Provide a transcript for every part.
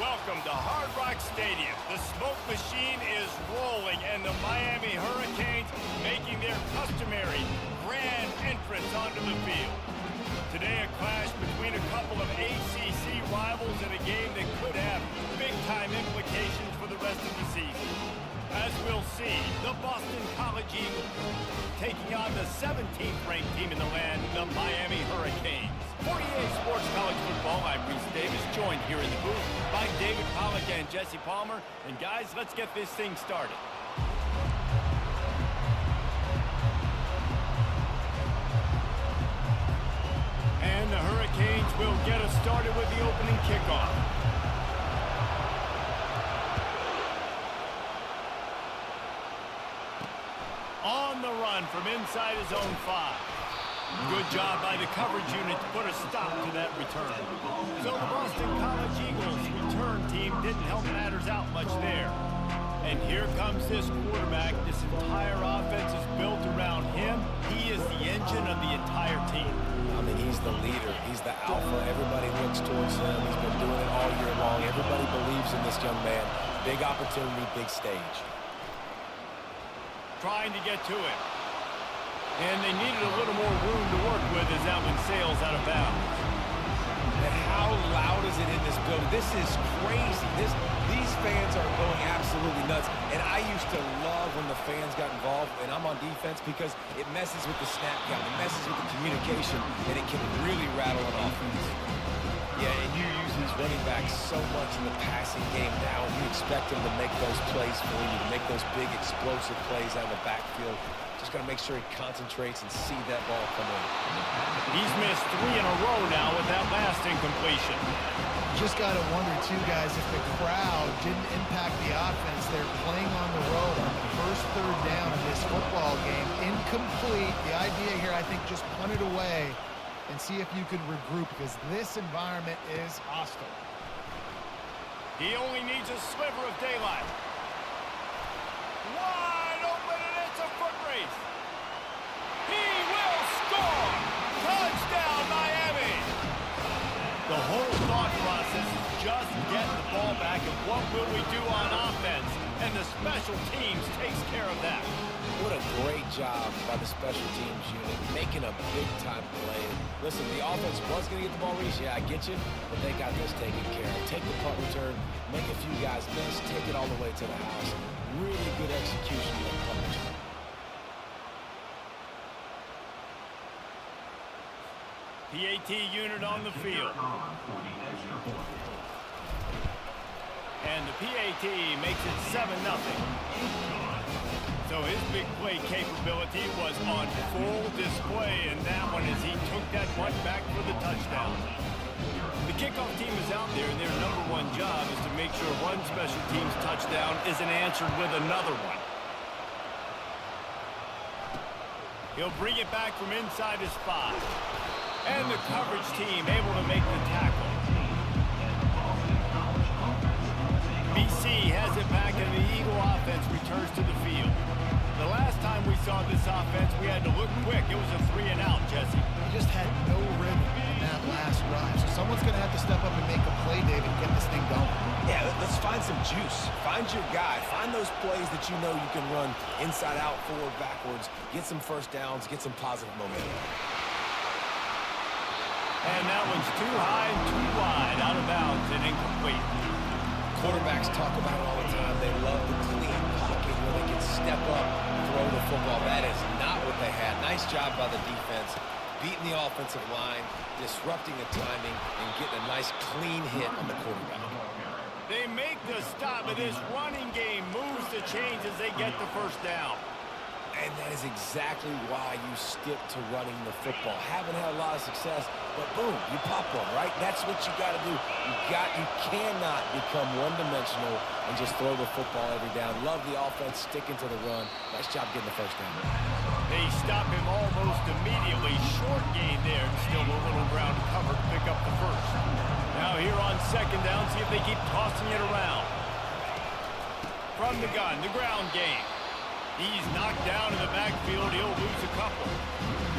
Welcome to Hard Rock Stadium. The smoke machine is rolling, and the Miami Hurricanes making their customary grand entrance onto the field. Today, a clash between a couple of ACC rivals in a game that could have big-time implications for the rest of the season. As we'll see, the Boston College Eagles taking on the 17th-ranked team in the land, the Miami Hurricanes. For EA Sports College Football, I'm Reese Davis, joined here in the booth by David Pollack and Jesse Palmer. And guys, let's get this thing started. And the Hurricanes will get us started with the opening kickoff. On the run from inside his own 5. Good job by the coverage unit to put a stop to that return. So the Boston College Eagles return team didn't help matters out much there. And here comes this quarterback. This entire offense is built around him. He is the engine of the entire team. I mean, he's the leader. He's the alpha. Everybody looks towards him. He's been doing it all year long. Everybody believes in this young man. Big opportunity, big stage. Trying to get to it. And they needed a little more room to work with as that one sails out of bounds. And how loud is it in this building? This is crazy. These fans are going absolutely nuts. And I used to love when the fans got involved, and I'm on defense, because it messes with the snap count. It messes with the communication, and it can really rattle an offense. Yeah, and you use these running backs so much in the passing game now, and you expect them to make those plays for you, to make those big explosive plays out of the backfield. Just got to make sure he concentrates and see that ball come in. He's missed 3 in a row now with that last incompletion. Just got to wonder, too, guys, if the crowd didn't impact the offense. They're playing on the road on the first third down of this football game. Incomplete. The idea here, I think, just punt it away and see if you can regroup, because this environment is hostile. He only needs a sliver of daylight. Wide open, and it's a foot race. He will score! Touchdown, Miami! The whole thought process is just get the ball back, and what will we do on offense? And the special teams takes care of that. What a great job by the special teams unit, making a big-time play. Listen, the offense was going to get the ball reached. Yeah, I get you, but they got this taken care of. Take the punt return, make a few guys miss, take it all the way to the house. Really good execution of the punt return. PAT unit on the field. And the PAT makes it 7-0. So his big play capability was on full display in that one as he took that one back for the touchdown. The kickoff team is out there, and their #1 job is to make sure one special teams touchdown isn't answered with another one. He'll bring it back from inside his 5. And the coverage team able to make the tackle. BC has it back, and the Eagle offense returns to the field. The last time we saw this offense, we had to look quick. It was a 3-and-out, Jesse. He just had no rhythm in that last drive. So someone's going to have to step up and make a play, David, and get this thing going. Yeah, let's find some juice. Find your guy. Find those plays that you know you can run inside out, forward, backwards. Get some first downs. Get some positive momentum. And that one's too high and too wide, out of bounds and incomplete. Quarterbacks talk about it all the time. They love the clean pocket where they can step up, throw the football. That is not what they had. Nice job by the defense, beating the offensive line, disrupting the timing, and getting a nice clean hit on the quarterback. They make the stop, but this running game moves the chains as they get the first down. And that is exactly why you stick to running the football. Haven't had a lot of success, but boom, you pop one, right? That's what you got to do. You cannot become one-dimensional and just throw the football every down. Love the offense sticking to the run. Nice job getting the first down. They stop him almost immediately. Short gain there, and still a little ground to cover to pick up the first. Now here on second down, see if they keep tossing it around. From the gun, the ground game. He's knocked down in the backfield. He'll lose a couple.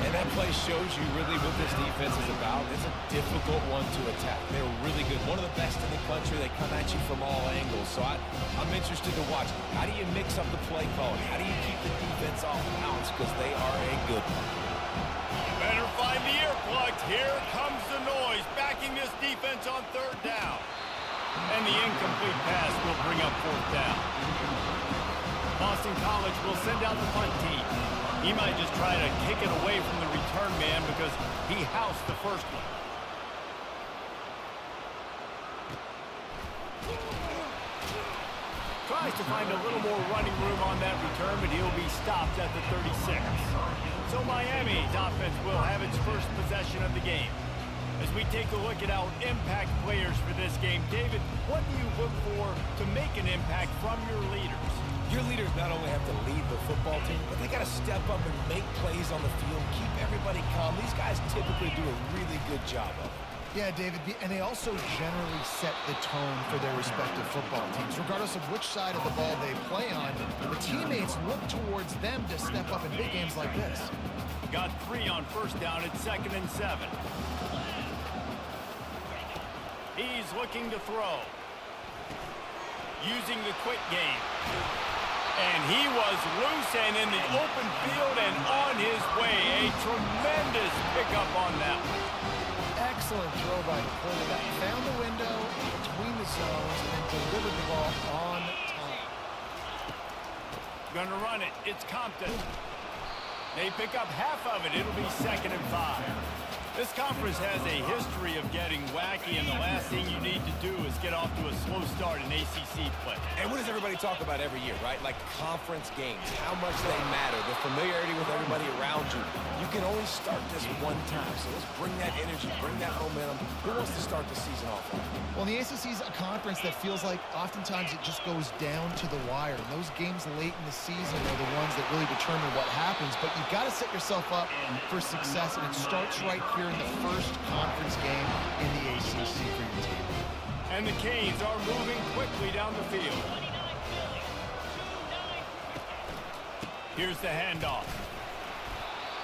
And that play shows you really what this defense is about. It's a difficult one to attack. They're really good. One of the best in the country. They come at you from all angles. So I'm interested to watch. How do you mix up the play calling? How do you keep the defense off balance? Because they are a good one. Better find the earplugs. Here comes the noise, backing this defense on third down. And the incomplete pass will bring up fourth down. Boston College will send out the punt team. He might just try to kick it away from the return man because he housed the first one. Tries to find a little more running room on that return, but he'll be stopped at the 36. So Miami's offense will have its first possession of the game. As we take a look at our impact players for this game, David, what do you look for to make an impact from your leaders? Your leaders not only have to lead the football team, but they got to step up and make plays on the field, keep everybody calm. These guys typically do a really good job of it. Yeah, David, and they also generally set the tone for their respective football teams. Regardless of which side of the ball they play on, the teammates look towards them to step up in big games like this. Got 3 on first down at 2nd and 7. He's looking to throw. Using the quick game. And he was loose and in the open field and on his way. A tremendous pickup on that one. Excellent throw by the quarterback. Found the window between the zones and delivered the ball on time. Gonna run it. It's Compton. They pick up half of it. It'll be 2nd and 5. This conference has a history of getting wacky, and the last thing you need to do is get off to a slow start in ACC play. And what does everybody talk about every year, right? Like conference games, how much they matter, the familiarity with everybody around you. You can only start this one time, so let's bring that energy, bring that momentum. Who wants to start the season off right? Well, the ACC is a conference that feels like oftentimes it just goes down to the wire. And those games late in the season are the ones that really determine what happens. But you've got to set yourself up for success, and it starts right here in the first conference game in the ACC for your team. And the Canes are moving quickly down the field. Here's the handoff.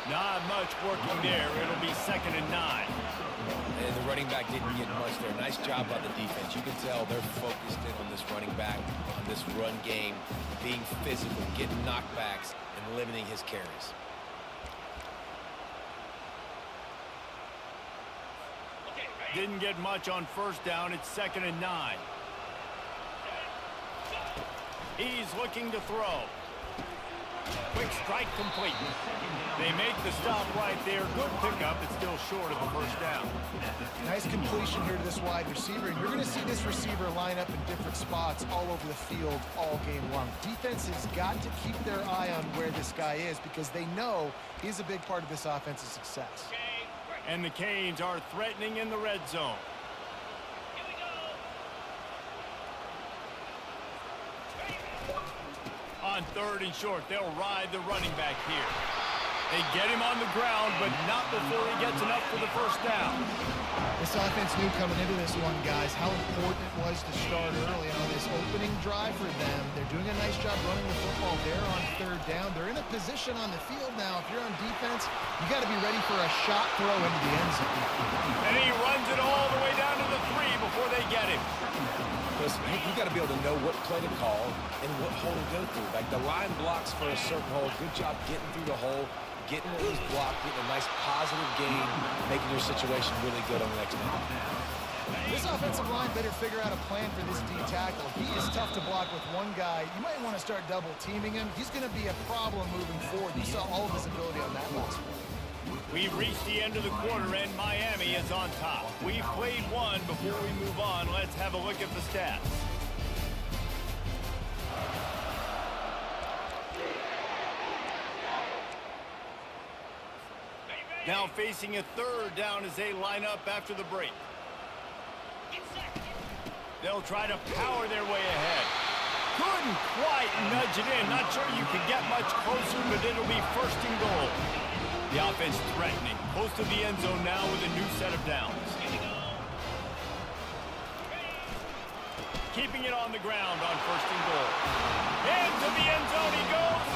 Not much working there. It'll be 2nd and 9. And the running back didn't get much there. Nice job by the defense. You can tell they're focused in on this running back, on this run game, being physical, getting knockbacks, and limiting his carries. Didn't get much on first down. It's 2nd and 9. He's looking to throw. Quick strike complete. They make the stop right there. Good pickup. It's still short of the first down. Nice completion here to this wide receiver. And you're going to see this receiver line up in different spots all over the field all game long. Defense has got to keep their eye on where this guy is because they know he's a big part of this offense's success. And the Canes are threatening in the red zone. On 3rd and short, they'll ride the running back here. They get him on the ground, but not before he gets enough for the first down. This offense knew coming into this one, guys, how important it was to start early on this opening drive for them. They're doing a nice job running the football there on 3rd down. They're in a position on the field now. If you're on defense, you got to be ready for a shot throw into the end zone. And he runs it all the way down to the 3 before they get him. Listen, you got to be able to know what play to call and what hole to go through. Like the line blocks for a certain hole. Good job getting through the hole, getting what was blocked, getting a nice positive gain, making your situation really good on the next one. This offensive line better figure out a plan for this D tackle. He is tough to block with one guy. You might want to start double teaming him. He's going to be a problem moving forward. You saw all of his ability on that last one. We've reached the end of the quarter, and Miami is on top. We've played one. Before we move on, let's have a look at the stats. Now facing a 3rd down as they line up after the break. They'll try to power their way ahead. Couldn't quite nudge it in. Not sure you can get much closer, but it'll be 1st and goal. The offense threatening. Close to the end zone now with a new set of downs. Keeping it on the ground on 1st and goal. Into the end zone he goes.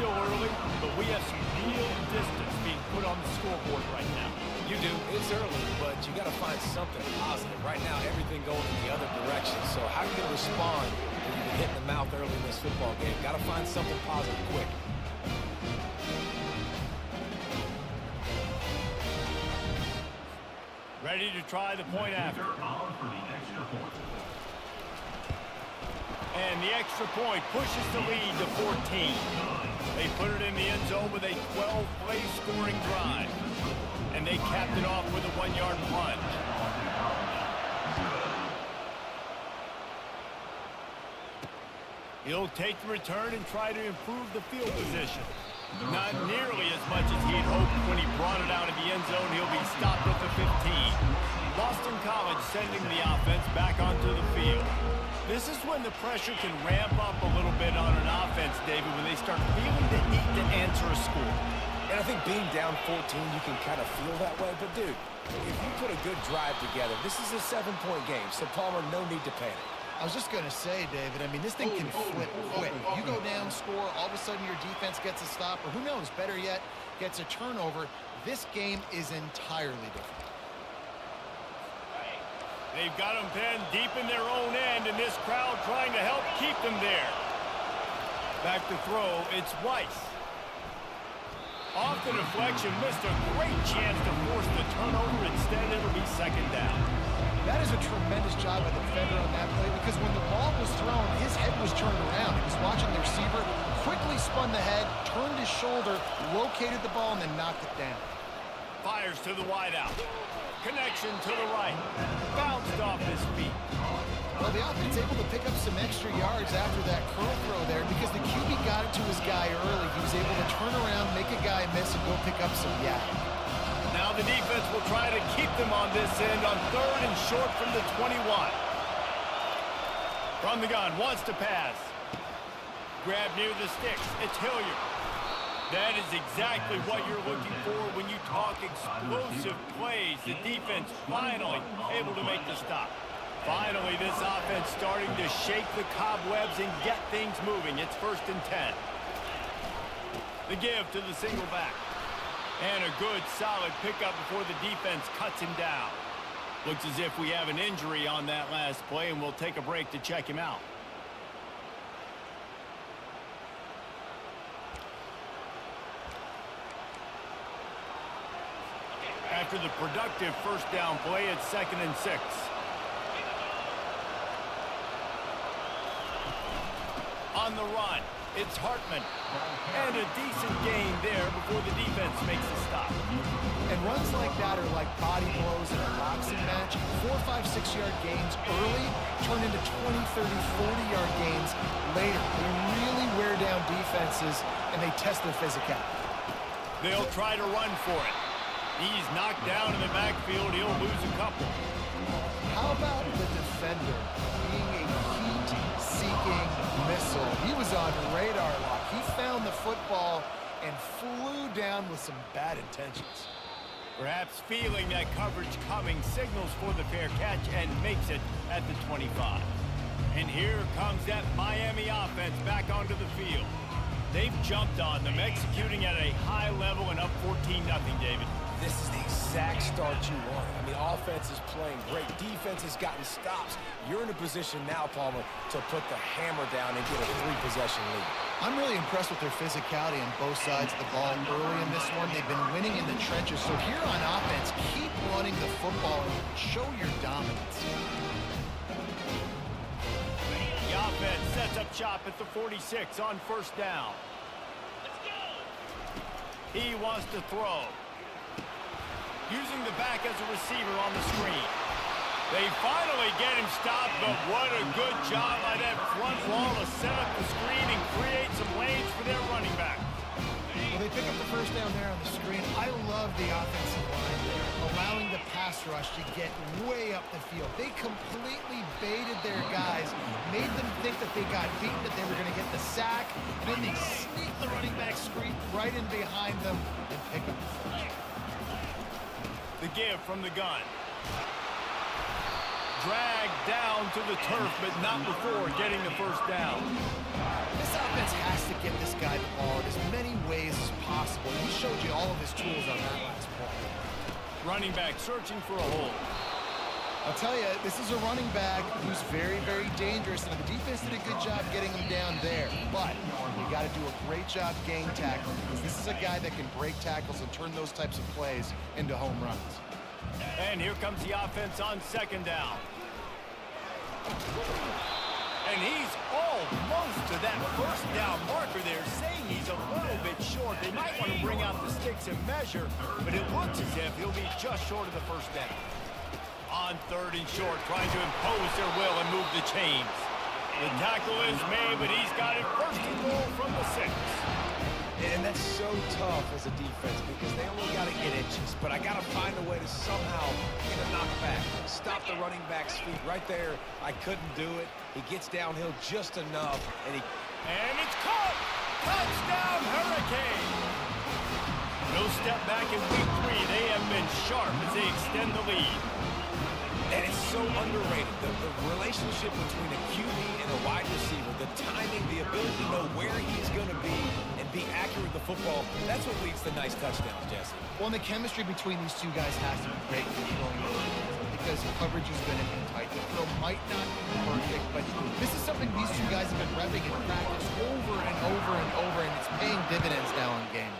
still early, but we have some real distance being put on the scoreboard right now. You do. It's early, but you got to find something positive. Right now, everything going in the other direction. So how are you going to respond when you get hit in the mouth early in this football game? Got to find something positive quick. Ready to try the point after. And the extra point pushes the lead to 14. They put it in the end zone with a 12-play scoring drive. And they capped it off with a 1-yard plunge. He'll take the return and try to improve the field position. Not nearly as much as he had hoped when he brought it out of the end zone. He'll be stopped at the 15. Boston College sending the offense back onto the field. This is when the pressure can ramp up a little bit on an offense, David, when they start feeling the heat to answer a score. And I think being down 14, you can kind of feel that way. But, dude, if you put a good drive together, this is a 7-point game. So, Palmer, no need to panic. I was just going to say, David, I mean, this thing can flip quick. You go down, score, all of a sudden your defense gets a stop, or who knows, better yet, gets a turnover. This game is entirely different. They've got them pinned deep in their own end, and this crowd trying to help keep them there. Back to throw, it's Weiss. Off the deflection, missed a great chance to force the turnover. Instead, it'll be second down. That is a tremendous job by the defender on that play, because when the ball was thrown, his head was turned around. He was watching the receiver, quickly spun the head, turned his shoulder, located the ball, and then knocked it down. Fires to the wideout. Connection to the right. Bounced off his feet. Well, the offense able to pick up some extra yards after that curl throw there because the QB got it to his guy early. He was able to turn around, make a guy miss, and go pick up some yak. Now the defense will try to keep them on this end on 3rd and short from the 21. From the gun, wants to pass. Grab near the sticks. It's Hilliard. That is exactly what you're looking for when you talk explosive plays. The defense finally able to make the stop. Finally, this offense starting to shake the cobwebs and get things moving. It's 1st and 10. The give to the single back. And a good, solid pickup before the defense cuts him down. Looks as if we have an injury on that last play, and we'll take a break to check him out. After the productive first down play, it's 2nd and 6. On the run, it's Hartman. And a decent gain there before the defense makes a stop. And runs like that are like body blows in a boxing match. 4, 5, 6-yard gains early turn into 20, 30, 40-yard gains later. They really wear down defenses, and they test their physicality. They'll try to run for it. He's knocked down in the backfield. He'll lose a couple. How about the defender being a heat-seeking missile? He was on radar lock. He found the football and flew down with some bad intentions. Perhaps feeling that coverage coming, signals for the fair catch and makes it at the 25. And here comes that Miami offense back onto the field. They've jumped on them, executing at a high level and up 14-0, David. This is the exact start you want. I mean, offense is playing great. Defense has gotten stops. You're in a position now, Palmer, to put the hammer down and get a 3-possession lead. I'm really impressed with their physicality on both sides of the ball early in this one. They've been winning in the trenches. So here on offense, keep running the football and show your dominance. The offense sets up shop at the 46 on 1st down. He wants to throw. Using the back as a receiver on the screen. They finally get him stopped, but what a good job by that front wall to set up the screen and create some lanes for their running back. Well, they pick up the first down there on the screen. I love the offensive line there, allowing the pass rush to get way up the field. They completely baited their guys, made them think that they got beaten, that they were going to get the sack. Then they sneak the running back screen right in behind them and pick up the first. The give from the gun. dragged down to the turf, but not before getting the first down. This offense has to get this guy the ball in as many ways as possible. He showed you all of his tools on that last play. Running back searching for a hole. I'll tell you, this is a running back who's very, very dangerous, and the defense did a good job getting him down there. But you got to do a great job gang tackling, because this is a guy that can break tackles and turn those types of plays into home runs. And here comes the offense on second down. And he's almost to that first down marker there, saying he's a little bit short. They might want to bring out the sticks and measure, but it looks as if he'll be just short of the first down. On third and short, trying to impose their will and move the chains. The tackle is made, but he's got it first and goal from the 6. And that's so tough as a defense because they only got to get inches. But I got to find a way to somehow get a knockback. Stop the running back's feet right there. I couldn't do it. He gets downhill just enough, and it's caught! Touchdown, Hurricane! No step back in week 3. They have been sharp as they extend the lead. And it's so underrated, the relationship between a QB and a wide receiver, the timing, the ability to know where he's going to be and be accurate with the football, that's what leads to nice touchdowns, Jesse. Well, and the chemistry between these two guys has to be great controlling the defense because coverage is going to be tight. The throw might not be perfect, but this is something these two guys have been repping in practice over and over and over, and it's paying dividends now in game.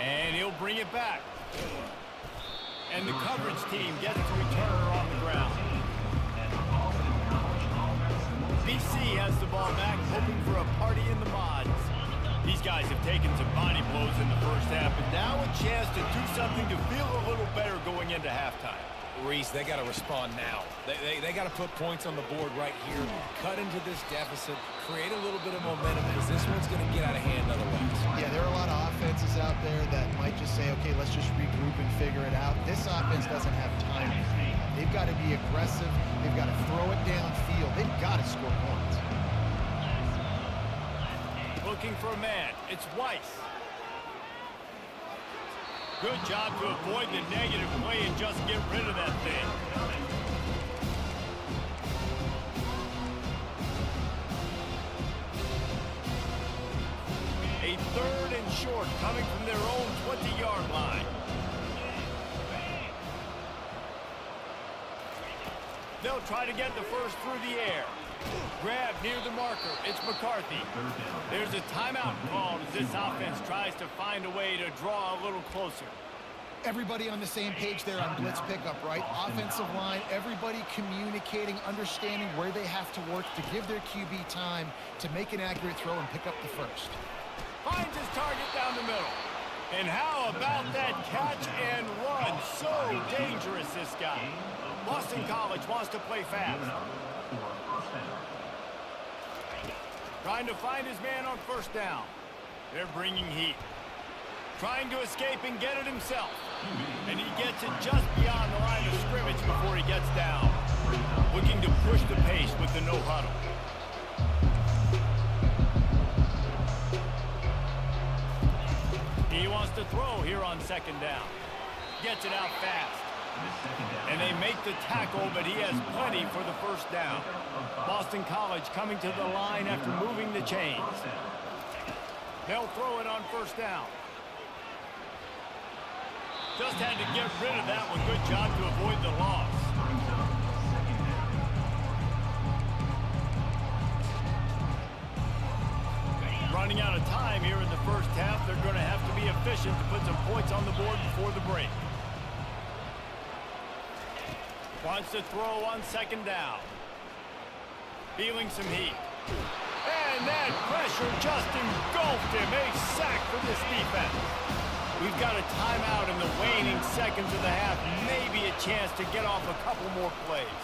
And he'll bring it back. And the coverage team gets the returner on the ground. BC has the ball back, hoping for a party in the mods. These guys have taken some body blows in the first half, but now a chance to do something to feel a little better going into halftime. Reese, they got to respond now. They got to put points on the board right here, cut into this deficit, create a little bit of momentum because this one's going to get out of hand otherwise. Yeah, there are a lot of offenses out there that might just say, okay, let's just regroup and figure it out. This offense doesn't have time. They've got to be aggressive. They've got to throw it downfield. They've got to score points. Looking for a man. It's Weiss. Good job to avoid the negative play and just get rid of that thing. A third and short coming from their own 20-yard line. They'll try to get the first through the air. Grab near the marker. It's McCarthy. There's a timeout called as this offense tries to find a way to draw a little closer. Everybody on the same page there on blitz pickup, right? Offensive line, everybody communicating, understanding where they have to work to give their QB time to make an accurate throw and pick up the first. Finds his target down the middle. And how about that catch and run? So dangerous, this guy. Boston College wants to play fast. Trying to find his man on first down. They're bringing heat. Trying to escape and get it himself. And he gets it just beyond the line of scrimmage before he gets down. Looking to push the pace with the no huddle. He wants to throw here on second down. Gets it out fast. And they make the tackle, but he has plenty for the first down. Boston College coming to the line after moving the chains. They'll throw it on first down. Just had to get rid of that one. Good job to avoid the loss. Running out of time here in the first half. They're going to have to be efficient to put some points on the board before the break. Wants to throw on second down. Feeling some heat. And that pressure just engulfed him. A sack for this defense. We've got a timeout in the waning seconds of the half. Maybe a chance to get off a couple more plays.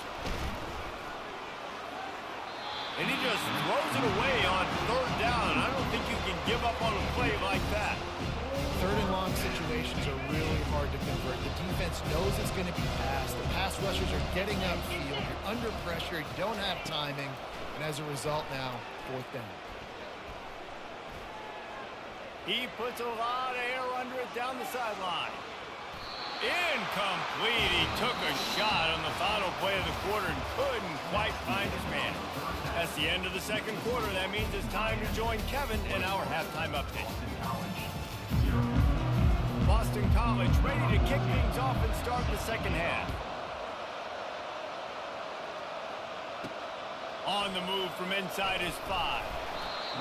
And he just throws it away on third down. I don't think you can give up on a play like that. Third and long situations are really hard to convert. The defense knows it's going to be passed. The pass rushers are getting upfield. You're under pressure. You don't have timing. And as a result now, fourth down. He puts a lot of air under it down the sideline. Incomplete. He took a shot on the final play of the quarter and couldn't quite find his man. That's the end of the second quarter. That means it's time to join Kevin in our halftime update. Boston College ready to kick things off and start the second half. On the move from inside his 5.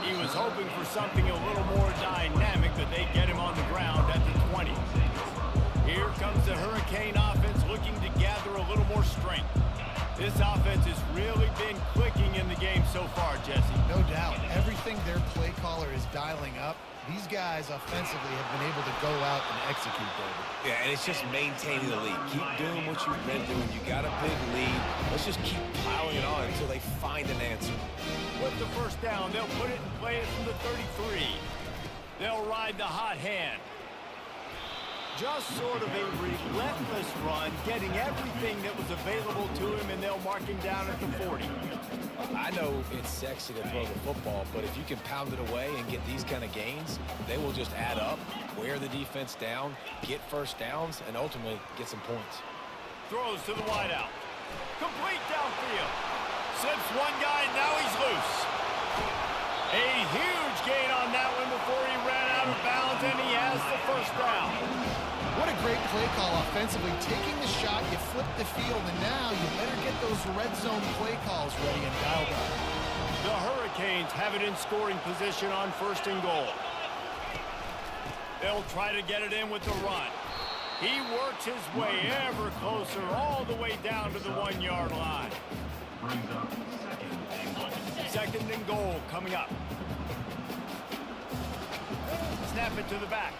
He was hoping for something a little more dynamic, but they get him on the ground at the 20. Here comes the Hurricane offense looking to gather a little more strength. This offense has really been clicking in the game so far, Jesse. No doubt. Everything their play caller is dialing up, these guys offensively have been able to go out and execute, David. Yeah, and it's just maintaining the lead. Keep doing what you've been doing. You got a big lead. Let's just keep piling it on until they find an answer. With the first down, they'll put it and play it from the 33. They'll ride the hot hand. Just sort of a relentless run, getting everything that was available to him, and they'll mark him down at the 40. I know it's sexy to throw the football, but if you can pound it away and get these kind of gains, they will just add up, wear the defense down, get first downs, and ultimately get some points. Throws to the wideout. Complete downfield. Slips one guy, now he's loose. A huge gain on that one before he ran out of bounds, and he has the first down. What a great play call offensively. Taking the shot, you flip the field, and now you better get those red zone play calls ready and dialed up. The Hurricanes have it in scoring position on 1st and goal. They'll try to get it in with the run. He works his way ever closer all the way down to the 1-yard line. Second and goal coming up. Snap it to the back.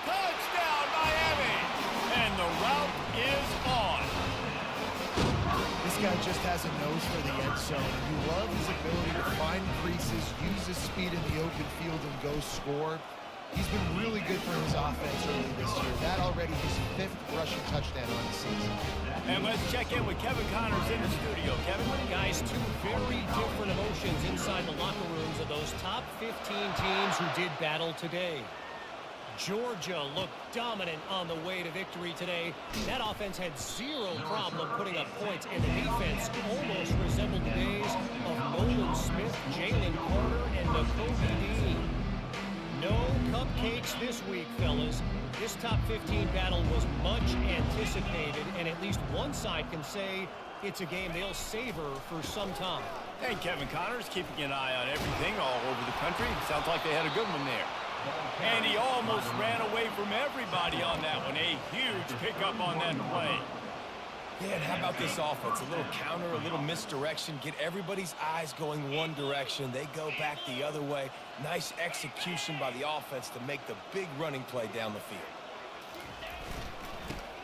Touchdown, Miami! And the route is on. This guy just has a nose for the end zone, and you love his ability to find creases, use his speed in the open field, and go score. He's been really good for his offense early this year. That already his 5th rushing touchdown on the season. And let's check in with Kevin Connors in the studio. Kevin? Guys, two very different emotions inside the locker rooms of those top 15 teams who did battle today. Georgia looked dominant on the way to victory today. That offense had zero problem putting up points, and the defense almost resembled the days of Nolan Smith, Jalen Carter, and Nakobe Dean. No cupcakes this week, fellas. This top 15 battle was much anticipated, and at least one side can say it's a game they'll savor for some time. Hey, Kevin Connors, keeping an eye on everything all over the country. Sounds like they had a good one there. And he almost ran away from everybody on that one. A huge pickup on that play. Yeah, and how about this offense? A little counter, a little misdirection, get everybody's eyes going one direction. They go back the other way. Nice execution by the offense to make the big running play down the field.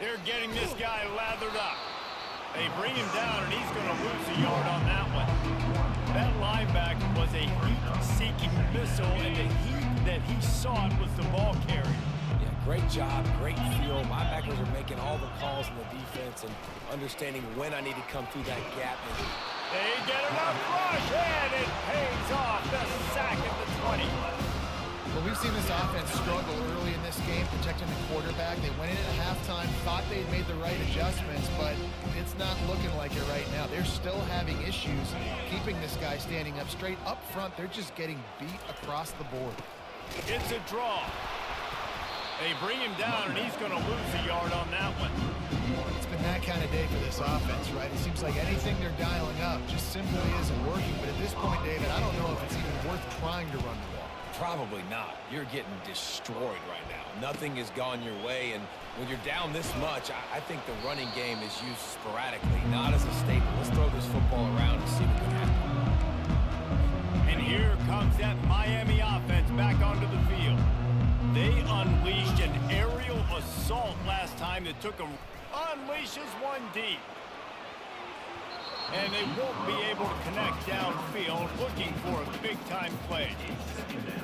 They're getting this guy lathered up. They bring him down, and he's going to lose a yard on that one. That linebacker was a heat-seeking missile, and the heat that he sought was the ball carrier. Yeah, great job, great feel. Linebackers are making all the calls in the defense and understanding when I need to come through that gap. They get enough rush, and it pays off. The sack at the 20. Well, we've seen this offense struggle early in this game, protecting the quarterback. They went in at halftime, thought they'd made the right adjustments, but it's not looking like it right now. They're still having issues keeping this guy standing up straight. Up front, they're just getting beat across the board. It's a draw. They bring him down, and he's going to lose a yard on that one. It's been that kind of day for this offense, right? It seems like anything they're dialing up just simply isn't working. But at this point, David, I don't know if it's even worth trying to run the ball. Probably not. You're getting destroyed right now. Nothing has gone your way, and when you're down this much, I think the running game is used sporadically, not as a staple. Let's throw this football around and see what can happen. And here comes that Miami offense back onto the field. They unleashed an aerial assault last time that took them. Unleashes one deep. And they won't be able to connect downfield, looking for a big-time play.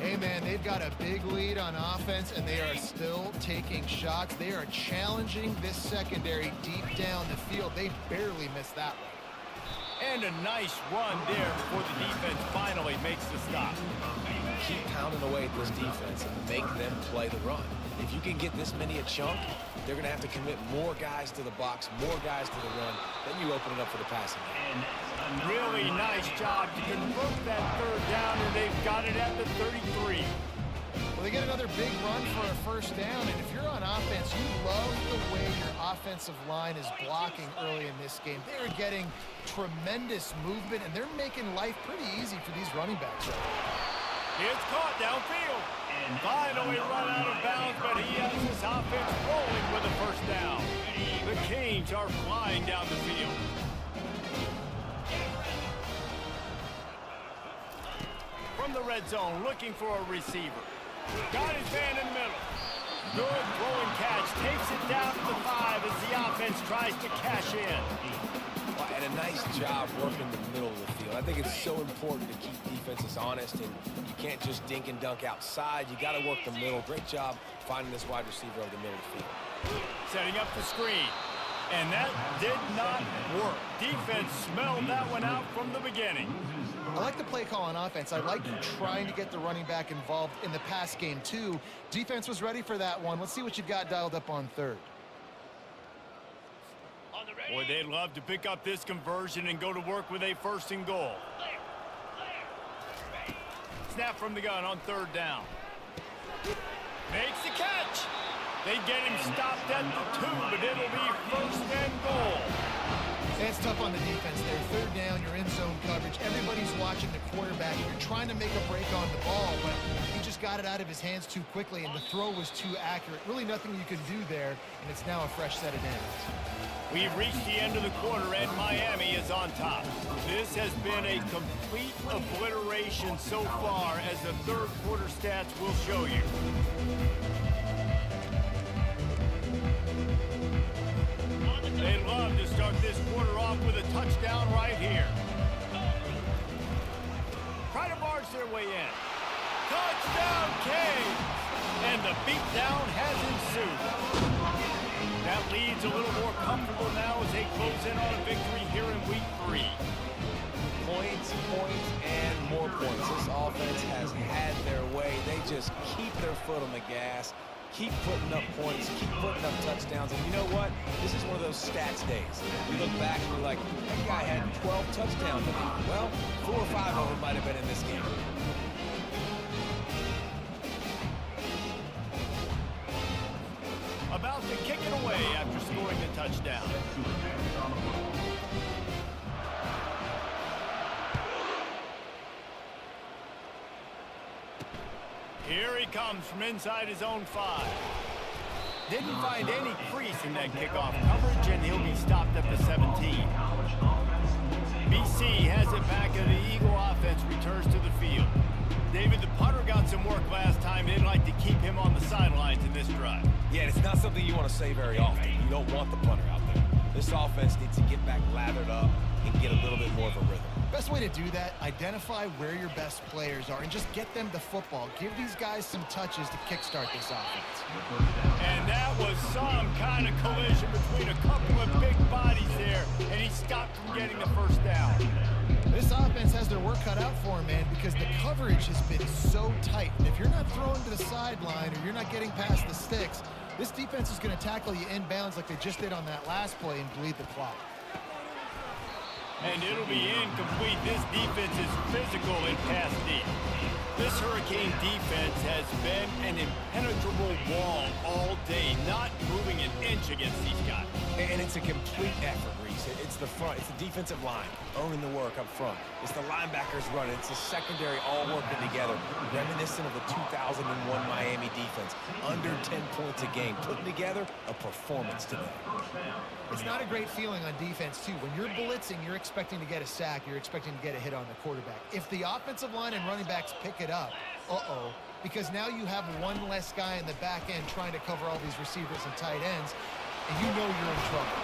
Hey, man, they've got a big lead on offense, and they are still taking shots. They are challenging this secondary deep down the field. They barely missed that one. And a nice run there before the defense finally makes the stop. Keep pounding away at this defense and make them play the run. If you can get this many a chunk, they're going to have to commit more guys to the box, more guys to the run. Then you open it up for the passing game. Really nice job to convert that third down, and they've got it at the 33. Well, they get another big run for a first down, and if you're on offense, you love the way your offensive line is blocking early in this game. They're getting tremendous movement, and they're making life pretty easy for these running backs right now. It's caught downfield. And finally run out of bounds, but he has his offense rolling with a first down. The Canes are flying down the field. From the red zone, looking for a receiver. Got his man in the middle. Good throwing catch. Takes it down to the 5 as the offense tries to cash in. And a nice job working the middle of the field. I think it's so important to keep defenses honest, and you can't just dink and dunk outside. You got to work the middle. Great job finding this wide receiver over the middle of the field. Setting up the screen. And that did not work. Defense smelled that one out from the beginning. I like the play call on offense. I like trying to get the running back involved in the pass game, too. Defense was ready for that one. Let's see what you've got dialed up on third. Boy, they'd love to pick up this conversion and go to work with a first and goal. Snap from the gun on third down. Makes the catch. They get him stopped at the 2, but it'll be first and goal. It's tough on the defense there. Third down, you're in zone coverage. Everybody's watching the quarterback. You're trying to make a break on the ball, but he just got it out of his hands too quickly, and the throw was too accurate. Really nothing you can do there, and it's now a fresh set of downs. We've reached the end of the quarter, and Miami is on top. This has been a complete obliteration so far, as the third quarter stats will show you. They'd love to start this quarter off with a touchdown right here. Try to barge their way in. Touchdown, Canes! And the beatdown has ensued. That lead's a little more comfortable now as they close in on a victory here in week 3. Points, and more points. This offense has had their way. They just keep their foot on the gas, keep putting up points, keep putting up touchdowns. And you know what? This is one of those stats days. We look back and we're like, that guy had 12 touchdowns. Well, 4 or 5 of them might have been in this game. About to kick it away after scoring the touchdown. Here he comes from inside his own 5. Didn't find any crease in that kickoff coverage, and he'll be stopped at the 17. BC has it back, and the Eagle offense returns to the field. David, the punter got some work last time. They'd like to keep him on the sidelines in this drive. Yeah, it's not something you want to say very often. You don't want the punter out there. This offense needs to get back lathered up and get a little bit more of a rhythm. Best way to do that, identify where your best players are and just get them the football. Give these guys some touches to kickstart this offense. And that was some kind of collision between a couple of big bodies there, and he stopped from getting the first down. This offense has their work cut out for them, man, because the coverage has been so tight. And if you're not throwing to the sideline or you're not getting past the sticks, this defense is going to tackle you inbounds like they just did on that last play and bleed the clock. And it'll be incomplete. This defense is physical and pass deep. This Hurricane defense has been an impenetrable wall all day, not moving an inch against these guys. And it's a complete effort, Reese. It's the front. It's the defensive line owning the work up front. It's the linebackers running. It's the secondary all working together, reminiscent of the 2001 Miami defense. Under 10 points a game, putting together a performance today. It's not a great feeling on defense, too. When you're blitzing, you're expecting to get a sack. You're expecting to get a hit on the quarterback. If the offensive line and running backs pick it up, because now you have one less guy in the back end trying to cover all these receivers and tight ends, and you know you're in trouble.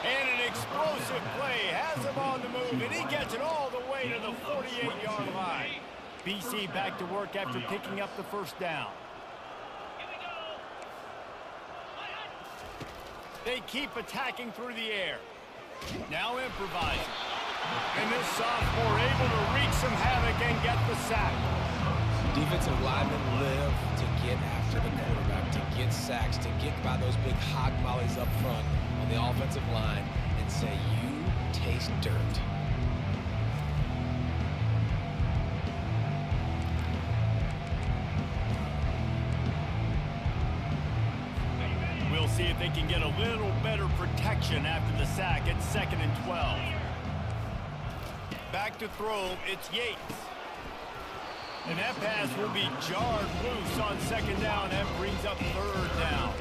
And an explosive play has him on the move, and he gets it all the way to the 48-yard line. BC back to work after picking up the first down. They keep attacking through the air. Now improvising. And this sophomore able to wreak some havoc and get the sack. Defensive linemen live to get after the quarterback, to get sacks, to get by those big hog mollies up front on the offensive line and say, you taste dirt. We'll see if they can get a little better protection after the sack at 2nd and 12. Back to throw, it's Yates. And that pass will be jarred loose on 2nd down. That brings up 3rd down.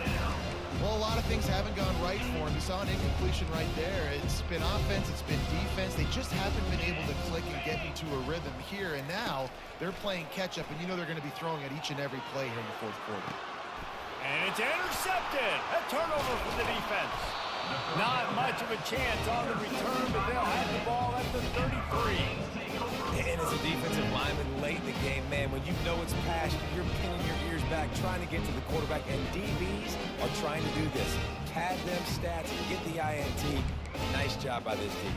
Well, a lot of things haven't gone right for him. You saw an incompletion right there. It's been offense, it's been defense. They just haven't been able to click and get into a rhythm here. And now they're playing catch-up, and you know they're going to be throwing at each and every play here in the 4th quarter. And it's intercepted. A turnover for the defense. Not much of a chance on the return, but they'll have the ball at the 33. And as a defensive lineman late in the game, man, when you know it's past, you're pinning your ears back, trying to get to the quarterback, and DBs are trying to do this. Pad them stats, get the INT. Nice job by this team.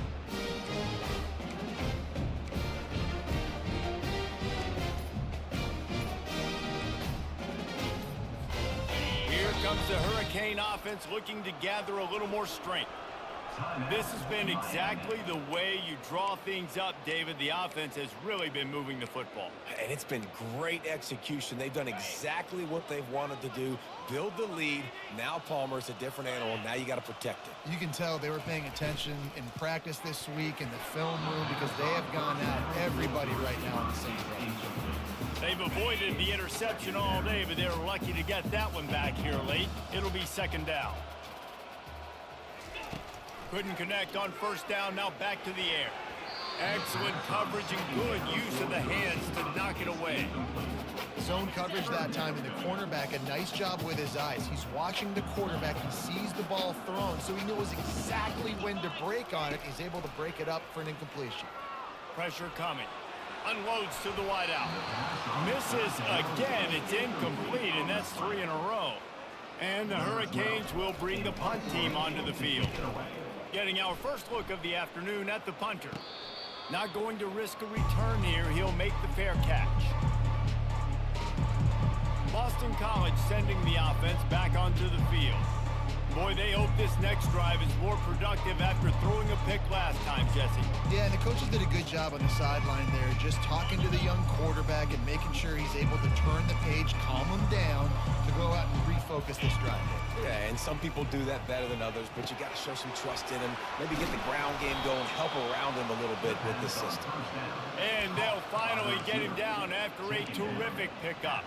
Here comes the Hurricane offense looking to gather a little more strength. This has been exactly the way you draw things up, David. The offense has really been moving the football. And it's been great execution. They've done exactly what they've wanted to do. Build the lead. Now Palmer's a different animal. Now you got to protect it. You can tell they were paying attention in practice this week in the film room because they have gone at everybody right now on the same page. They've avoided the interception all day, but they were lucky to get that one back here late. It'll be 2nd down. Couldn't connect on 1st down, now back to the air. Excellent coverage and good use of the hands to knock it away. Zone coverage that time, and the cornerback, a nice job with his eyes. He's watching the quarterback. He sees the ball thrown, so he knows exactly when to break on it. He's able to break it up for an incompletion. Pressure coming. Unloads to the wideout. Misses again. It's incomplete, and that's 3 in a row. And the Hurricanes will bring the punt team onto the field. Getting our first look of the afternoon at the punter. Not going to risk a return here. He'll make the fair catch. Boston College sending the offense back onto the field. Boy, they hope this next drive is more productive after throwing a pick last time, Jesse. Yeah, and the coaches did a good job on the sideline there, just talking to the young quarterback and making sure he's able to turn the page, calm him down to go out and refocus this drive. Yeah, and some people do that better than others, but you got to show some trust in him. Maybe get the ground game going, help around him a little bit with the system. And they'll finally get him down after a terrific pickup.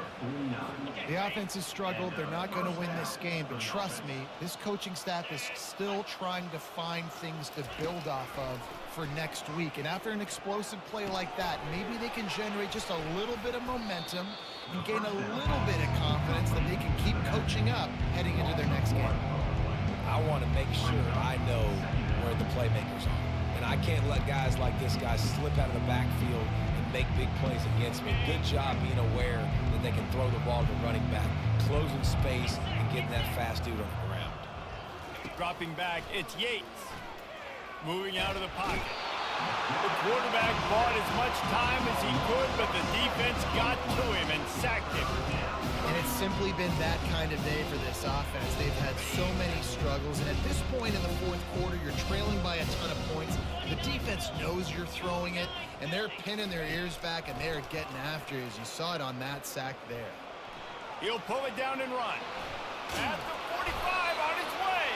The offense has struggled. They're not going to win this game, but trust me, this coaching staff is still trying to find things to build off of for next week. And after an explosive play like that, maybe they can generate just a little bit of momentum and gain a little bit of confidence that they can keep coaching up heading into their next game. I want to make sure I know where the playmakers are. And I can't let guys like this guy slip out of the backfield and make big plays against me. Good job being aware that they can throw the ball to running back, closing space, and getting that fast dude on the ground. Dropping back, it's Yates. Moving out of the pocket. The quarterback bought as much time as he could, but the defense got to him and sacked him. And it's simply been that kind of day for this offense. They've had so many struggles, and at this point in the 4th quarter, you're trailing by a ton of points. The defense knows you're throwing it, and they're pinning their ears back, and they're getting after it, as you saw it on that sack there. He'll pull it down and run. At the 45 on his way.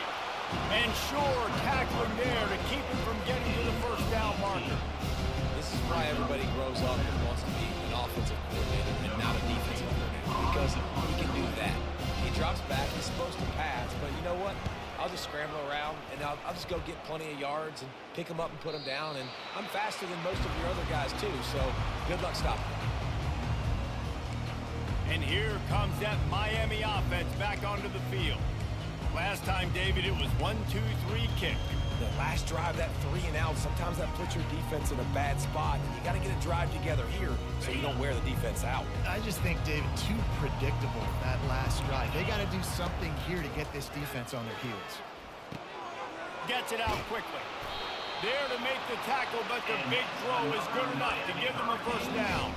And sure, tackling there to keep him from getting to the 1st down marker. This is why everybody grows up and wants to be an offensive coordinator and not a defensive coordinator, because he can do that. He drops back, he's supposed to pass, but you know what? I'll just scramble around, and I'll just go get plenty of yards and pick him up and put him down, and I'm faster than most of your other guys too, so good luck stopping me. And here comes that Miami offense back onto the field. Last time, David, it was 1-2-3 kick. The last drive, that 3 and out, sometimes that puts your defense in a bad spot, and you got to get a drive together here so you don't wear the defense out. I just think, David, too predictable, that last drive. They got to do something here to get this defense on their heels. Gets it out quickly. There to make the tackle, but the big throw is good enough to give them a first down.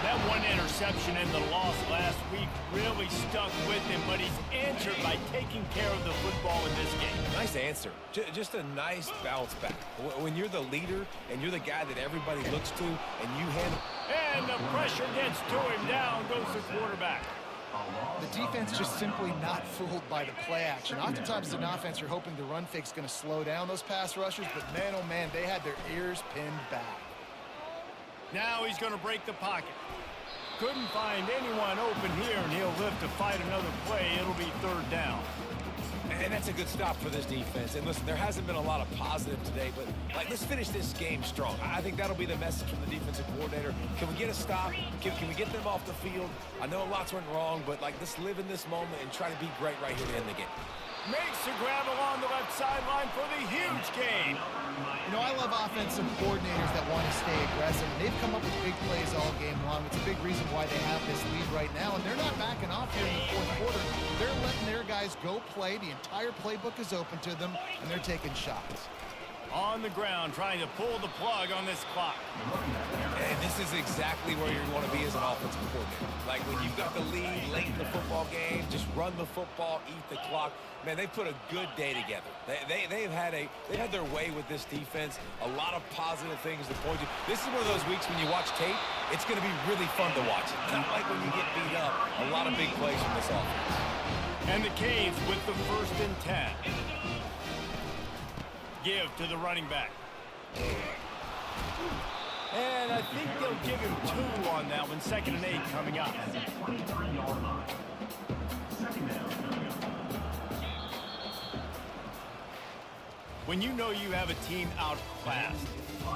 That one interception in the loss last week really stuck with him, but he's answered by taking care of the football in this game. Nice answer. Just a nice bounce back. When you're the leader and you're the guy that everybody looks to and you handle... And the pressure gets to him. Down goes the quarterback. The defense just simply not fooled by the play action. Oftentimes as an offense, you're hoping the run fake's going to slow down those pass rushers, but man, oh man, they had their ears pinned back. Now he's going to break the pocket. Couldn't find anyone open here, and he'll live to fight another play. It'll be third down. And that's a good stop for this defense. And listen, there hasn't been a lot of positive today, but let's finish this game strong. I think that'll be the message from the defensive coordinator. Can we get a stop? Can we get them off the field? I know lots went wrong, but let's live in this moment and try to be great right here to end the game. Makes the grab along the left sideline for the huge gain. You know, I love offensive coordinators that want to stay aggressive. They've come up with big plays all game long. It's a big reason why they have this lead right now, and they're not backing off here in the fourth quarter. They're letting their guys go play. The entire playbook is open to them, and they're taking shots. On the ground, trying to pull the plug on this clock. And this is exactly where you want to be as an offensive coordinator. Like when you've got the lead late in the football game, just run the football, eat the clock. Man, they put a good day together. They've had their way with this defense. A lot of positive things to point to. This is one of those weeks when you watch tape, it's going to be really fun to watch it. Not like when you get beat up. A lot of big plays from this offense. And the Canes with the 1st and 10. Give to the running back. And I think they'll give him 2 on that one. 2nd and 8 coming up. When you know you have a team outclassed,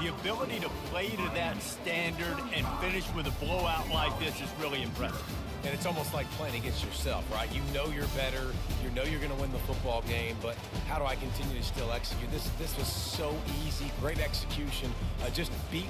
the ability to play to that standard and finish with a blowout like this is really impressive. And it's almost like playing against yourself, right? You know you're better. You know you're going to win the football game, but how do I continue to still execute? This was so easy. Great execution. Just beat